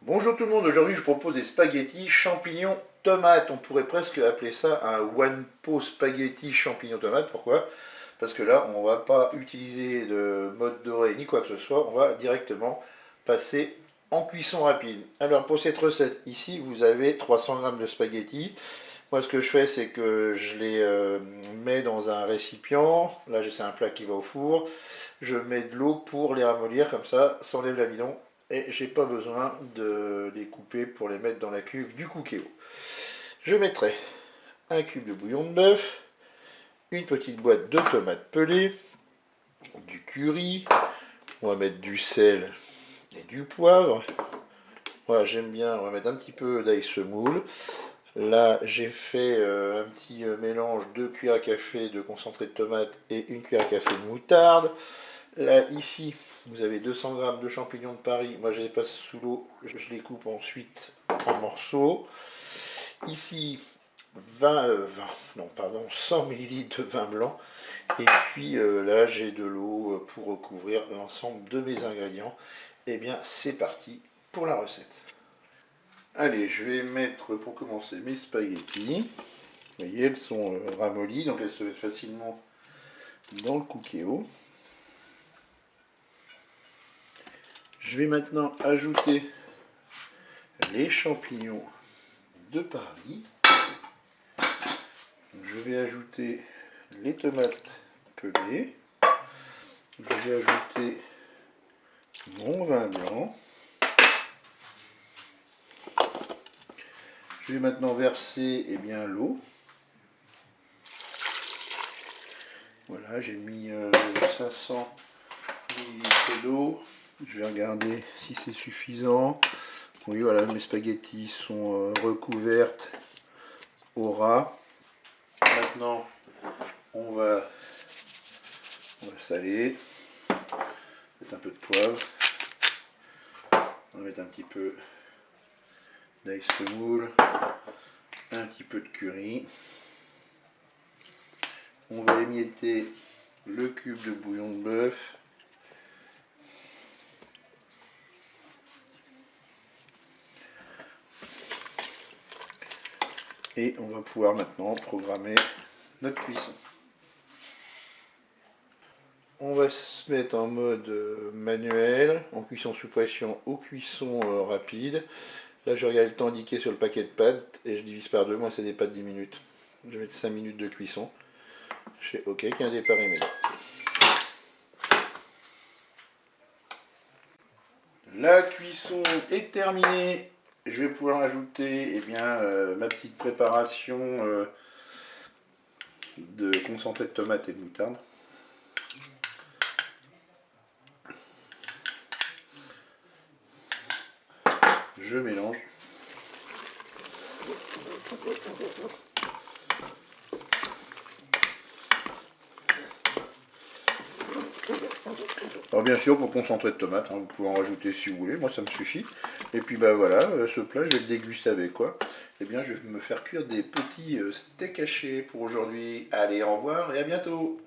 Bonjour tout le monde, aujourd'hui je vous propose des spaghettis champignons tomates. On pourrait presque appeler ça un one pot spaghetti champignons tomates. Pourquoi? Parce que là on va pas utiliser de mode doré ni quoi que ce soit, on va directement passer en cuisson rapide. Alors pour cette recette ici vous avez 300 g de spaghettis. Moi ce que je fais c'est que je les mets dans un récipient. Là c'est un plat qui va au four. Je mets de l'eau pour les ramollir comme ça enlève l'amidon et j'ai pas besoin de les couper pour les mettre dans la cuve du Cookéo. Je mettrai un cube de bouillon de bœuf, une petite boîte de tomates pelées, du curry, on va mettre du sel et du poivre. Voilà, j'aime bien, on va mettre un petit peu d'ail semoule. Là, j'ai fait un petit mélange, 2 cuillères à café de concentré de tomate et 1 cuillère à café de moutarde. Là, ici, vous avez 200 g de champignons de Paris. Moi, je les passe sous l'eau. Je les coupe ensuite en morceaux. Ici, 100 ml de vin blanc. Et puis là, j'ai de l'eau pour recouvrir l'ensemble de mes ingrédients. Et bien, c'est parti pour la recette. Allez, je vais mettre pour commencer mes spaghettis. Vous voyez, elles sont ramollies, donc elles se mettent facilement dans le Cookéo. Je vais maintenant ajouter les champignons de Paris. Je vais ajouter les tomates pelées. Je vais ajouter mon vin blanc. Je vais maintenant verser l'eau. Voilà, j'ai mis 500 ml d'eau. Je vais regarder si c'est suffisant. Oui, voilà, mes spaghettis sont recouvertes au ras. Maintenant, on va saler. Mettre un peu de poivre. On va mettre un petit peu d'ail semoule. Un petit peu de curry. On va émietter le cube de bouillon de bœuf. Et on va pouvoir maintenant programmer notre cuisson. On va se mettre en mode manuel, en cuisson sous pression ou cuisson rapide. Là je regarde le temps indiqué sur le paquet de pâtes et je divise par deux, moi c'est des pâtes 10 minutes. Je vais mettre 5 minutes de cuisson. Je fais OK, qu'un départ immédiat. La cuisson est terminée. Je vais pouvoir ajouter ma petite préparation de concentré de tomate et de moutarde. Je mélange. Alors bien sûr, pour concentré de tomate, vous pouvez en rajouter si vous voulez, moi ça me suffit. Et puis voilà, ce plat je vais le déguster avec quoi? Eh bien je vais me faire cuire des petits steaks hachés pour aujourd'hui. Allez, au revoir et à bientôt!